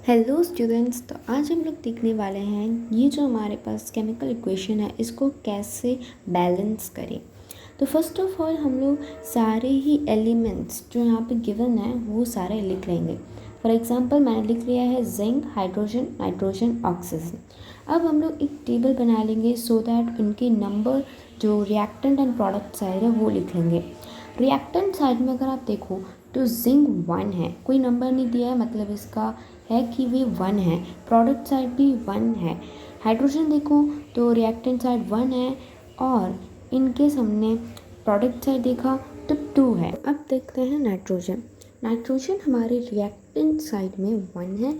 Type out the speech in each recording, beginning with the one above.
Hello students, तो आज हम लोग देखने वाले हैं ये जो हमारे पास केमिकल इक्वेशन है इसको कैसे बैलेंस करें। तो फर्स्ट ऑफ ऑल हम लोग सारे ही एलिमेंट्स जो यहाँ पे गिवन है वो सारे लिख लेंगे। फॉर एग्जांपल मैंने लिख लिया है जिंक, हाइड्रोजन, नाइट्रोजन, ऑक्सीजन। अब हम लोग एक टेबल बना लेंगे सो दैट उनके नंबर जो रिएक्टेंट एंड प्रोडक्ट साइड है वो लिख लेंगे। रिएक्टेंट साइड में अगर आप देखो तो जिंक 1 है, कोई नंबर नहीं दिया है, मतलब इसका है कि वे 1 है। प्रोडक्ट साइड भी 1 है। हाइड्रोजन देखो तो रिएक्टेंट साइड 1 है और इनके हमने प्रोडक्ट साइड देखा तो 2 है। अब देखते हैं नाइट्रोजन। नाइट्रोजन हमारे रिएक्टेंट साइड में 1 है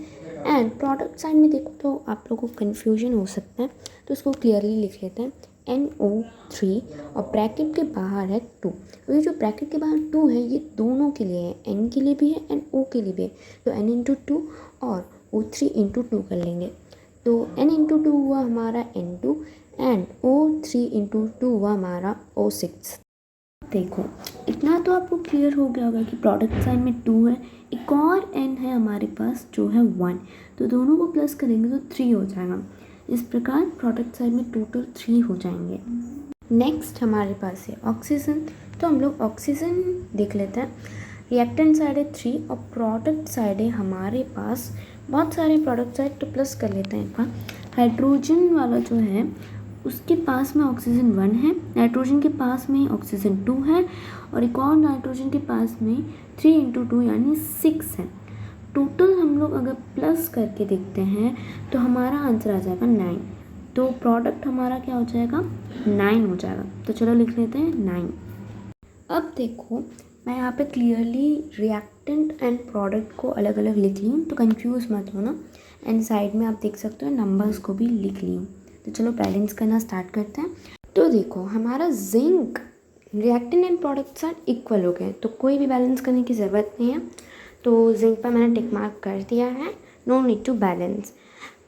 एंड प्रोडक्ट साइड में देखो तो आप लोगों को कन्फ्यूजन हो सकता है, तो इसको क्लियरली लिख लेते हैं NO3 और ब्रैकेट के बाहर है 2। ये जो ब्रैकेट के बाहर 2 है ये दोनों के लिए है, N के लिए भी है एंड O के लिए भी है। तो N इंटू 2 और O3 इंटू 2 कर लेंगे, तो N इंटू 2 हुआ हमारा N2 एंड O3 इंटू 2 हुआ हमारा O6। देखो इतना तो आपको क्लियर हो गया होगा कि प्रोडक्ट साइड में 2 है, एक और N है हमारे पास जो है 1, तो दोनों को प्लस करेंगे तो 3 हो जाएगा। इस प्रकार प्रोडक्ट साइड में टोटल 3 हो जाएंगे। नेक्स्ट हमारे पास है ऑक्सीजन, तो हम लोग ऑक्सीजन देख लेते हैं। रिएक्टेंट साइड है 3 और प्रोडक्ट साइड है हमारे पास बहुत सारे प्रोडक्ट साइड, तो प्लस कर लेते हैं एक बार। हाइड्रोजन वाला जो है उसके पास में ऑक्सीजन 1 है, नाइट्रोजन के पास में ऑक्सीजन 2 है और एक और नाइट्रोजन के पास में 3 इंटू 2 यानी 6 है। टोटल हम लोग अगर प्लस करके देखते हैं तो हमारा आंसर आ जाएगा 9। तो प्रोडक्ट हमारा क्या हो जाएगा 9 हो जाएगा। तो चलो लिख लेते हैं 9। अब देखो मैं यहाँ पे क्लियरली रिएक्टेंट एंड प्रोडक्ट को अलग अलग लिख ली हूँ, तो कंफ्यूज मत होना। एंड साइड में आप देख सकते हो नंबर्स को भी लिख ली हूँ। तो चलो बैलेंस करना स्टार्ट करते हैं। तो देखो हमारा zinc reactant and product side equal हो गए, तो कोई भी बैलेंस करने की ज़रूरत नहीं है। तो जिंक पर मैंने टिक मार्क कर दिया है, नो नीड टू बैलेंस।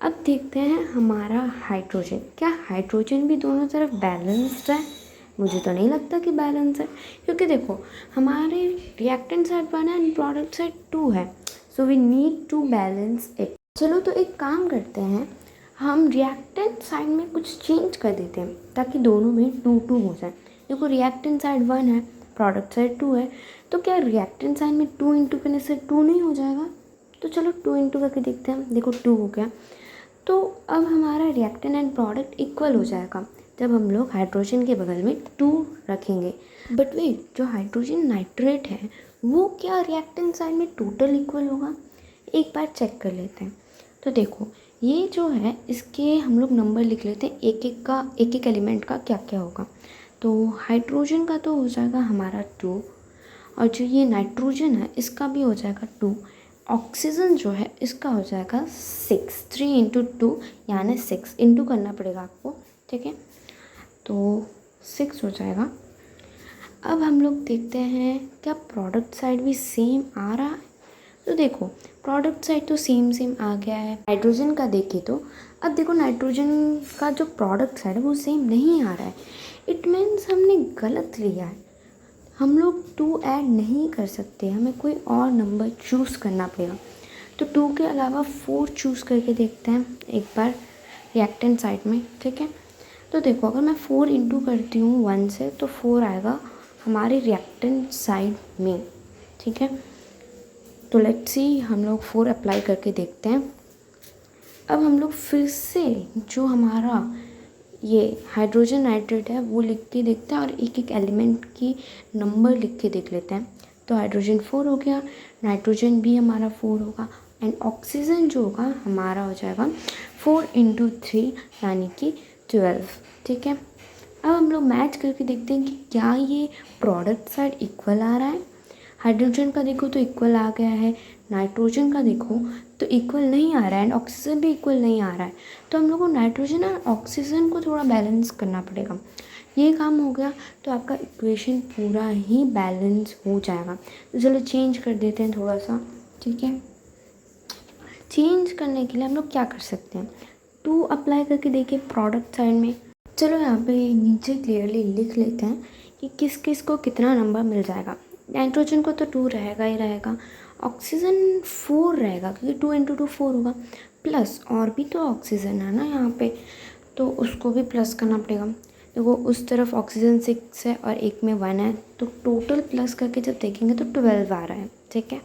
अब देखते हैं हमारा हाइड्रोजन, क्या हाइड्रोजन भी दोनों तरफ बैलेंस्ड है? मुझे तो नहीं लगता कि बैलेंस है, क्योंकि देखो हमारे रिएक्टेंट साइड 1 है एंड प्रोडक्ट साइड 2 है, so we need to balance it. चलो तो एक काम करते हैं, हम रिएक्टेंट साइड में कुछ चेंज कर देते हैं ताकि दोनों में 2-2 हो जाए। देखो रिएक्टेंट साइड 1 है, प्रोडक्ट साइड 2 है, तो क्या रिएक्टेंट साइड में 2 इंटू करने से 2 नहीं हो जाएगा? तो चलो 2 इंटू करके देखते हैं। देखो 2 हो गया। तो अब हमारा रिएक्टेंट एंड प्रोडक्ट इक्वल हो जाएगा जब हम लोग हाइड्रोजन के बगल में 2 रखेंगे। बट वेट, जो हाइड्रोजन नाइट्रेट है वो क्या रिएक्टेंट साइड में टोटल इक्वल होगा? एक बार चेक कर लेते हैं। तो देखो ये जो है इसके हम लोग नंबर लिख लेते हैं, एक एक एलिमेंट का क्या क्या होगा। तो हाइड्रोजन का तो हो जाएगा हमारा 2 और जो ये नाइट्रोजन है इसका भी हो जाएगा 2। ऑक्सीजन जो है इसका हो जाएगा 6, 3 इंटू 2 यानी 6 इंटू करना पड़ेगा आपको, ठीक है। तो 6 हो जाएगा। अब हम लोग देखते हैं क्या प्रोडक्ट साइड भी सेम आ रहा है। तो देखो प्रोडक्ट साइड तो सेम आ गया है। हाइड्रोजन का देखें तो अब देखो नाइट्रोजन का जो प्रोडक्ट साइड है वो सेम नहीं आ रहा है। इट मीन्स हमने गलत लिया है। हम लोग 2 ऐड नहीं कर सकते, हमें कोई और नंबर चूज़ करना पड़ेगा। तो 2 के अलावा 4 चूज़ करके देखते हैं एक बार रिएक्टेंट साइड में, ठीक है। तो देखो अगर मैं 4 इंटू करती हूँ 1 से तो 4 आएगा हमारे रिएक्टेंट साइड में, ठीक है। तो लेट्स सी हम लोग 4 अप्लाई करके देखते हैं। अब हम लोग फिर से जो हमारा ये हाइड्रोजन नाइट्रेट है वो लिख के देखते हैं और एक एक एलिमेंट की नंबर लिख के देख लेते हैं। तो हाइड्रोजन 4 हो गया, नाइट्रोजन भी हमारा 4 होगा एंड ऑक्सीजन जो होगा हमारा हो जाएगा 4 इंटू 3 यानी कि 12, ठीक है। अब हम लोग मैच करके देखते हैं कि क्या ये प्रोडक्ट साइड इक्वल आ रहा है। हाइड्रोजन का देखो तो इक्वल आ गया है, नाइट्रोजन का देखो तो इक्वल नहीं आ रहा है एंड ऑक्सीजन भी इक्वल नहीं आ रहा है। तो हम लोग को नाइट्रोजन और ऑक्सीजन को थोड़ा बैलेंस करना पड़ेगा। ये काम हो गया तो आपका इक्वेशन पूरा ही बैलेंस हो जाएगा। तो चलो चेंज कर देते हैं थोड़ा सा, ठीक है। चेंज करने के लिए हम लोग क्या कर सकते हैं, 2 अप्लाई करके देखिए प्रोडक्ट साइड में। चलो यहाँ पे नीचे क्लियरली लिख लेते हैं कि किस किस को कितना नंबर मिल जाएगा। नाइट्रोजन को तो 2 रहेगा ही रहेगा, ऑक्सीजन 4 रहेगा क्योंकि 2 इंटू 2 4 होगा, प्लस और भी तो ऑक्सीजन है ना यहाँ पे, तो उसको भी प्लस करना पड़ेगा। देखो उस तरफ ऑक्सीजन 6 है और एक में 1 है, तो टोटल प्लस करके जब देखेंगे तो 12 आ रहा है। ठीक है,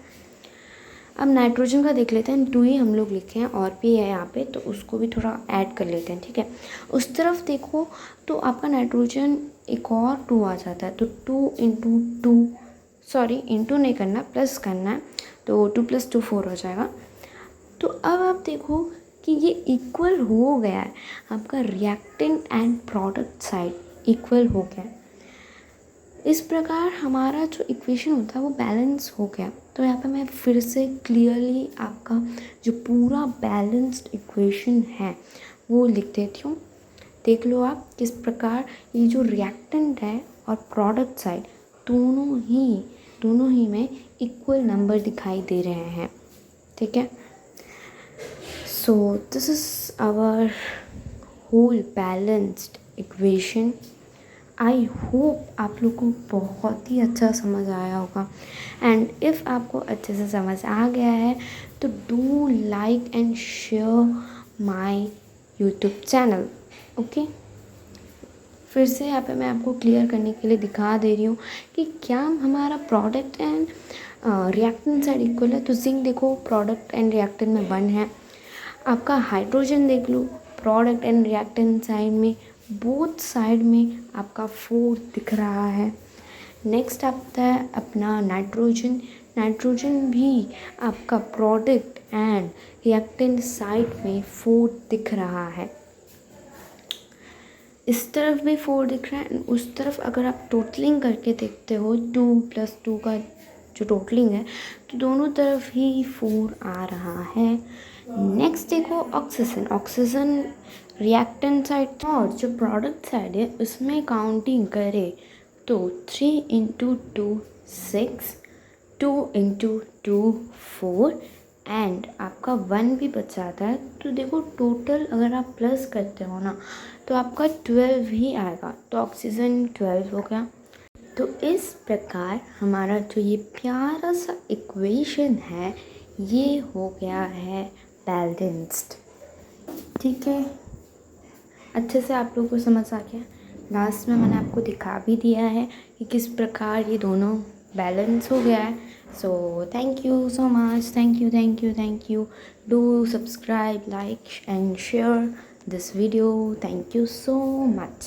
अब नाइट्रोजन का देख लेते हैं, 2 ही हम लोग लिखे हैं और भी है यहाँ पे, तो उसको भी थोड़ा ऐड कर लेते हैं। ठीक है, उस तरफ देखो तो आपका नाइट्रोजन एक और 2 आ जाता है, तो 2 इंटू 2, सॉरी इंटू नहीं करना, प्लस करना है, तो 2 + 2 4 हो जाएगा। तो अब आप देखो कि ये इक्वल हो गया है, आपका reactant and product side equal हो गया है। इस प्रकार हमारा जो इक्वेशन होता है वो बैलेंस हो गया। तो यहाँ पे मैं फिर से क्लियरली आपका जो पूरा बैलेंस्ड इक्वेशन है वो लिख देती हूँ। देख लो आप किस प्रकार ये जो रिएक्टेंट है और प्रोडक्ट साइड दोनों ही में इक्वल नंबर दिखाई दे रहे हैं। ठीक है, so this is our whole balanced equation. I hope आप लोग को बहुत ही अच्छा समझ आया होगा, एंड इफ़ आपको अच्छे से समझ आ गया है तो do like and share my YouTube channel. Okay, फिर से यहाँ पे मैं आपको क्लियर करने के लिए दिखा दे रही हूँ कि क्या हमारा product and reactant side equal है। तो जिंक देखो प्रोडक्ट एंड रिएक्टेंट में 1 है, आपका हाइड्रोजन देख लो प्रोडक्ट एंड रिएक्टेंट साइड में बोथ साइड में आपका 4 दिख रहा है। नेक्स्ट आता है अपना नाइट्रोजन भी आपका प्रोडक्ट एंड रिएक्टेंट साइड में 4 दिख रहा है। इस तरफ भी 4 दिख रहा है, उस तरफ अगर आप टोटलिंग करके देखते हो 2 + 2 का जो टोटलिंग है तो दोनों तरफ ही 4 आ रहा है। नेक्स्ट देखो ऑक्सीजन रिएक्टेंट साइड और जो प्रोडक्ट साइड है उसमें काउंटिंग करें तो 3 × 2 6, 2 × 2 4 एंड आपका 1 भी बच जाता है। तो देखो टोटल अगर आप प्लस करते हो ना तो आपका 12 ही आएगा, तो ऑक्सीजन 12 हो गया। तो इस प्रकार हमारा जो ये प्यारा सा इक्वेशन है ये हो गया है बैलेंस्ड। ठीक है, अच्छे से आप लोगों को समझ आ गया। लास्ट में मैंने आपको दिखा भी दिया है कि किस प्रकार ये दोनों बैलेंस हो गया है। So thank you so much, thank you. Do subscribe, like and share this video. Thank you so much.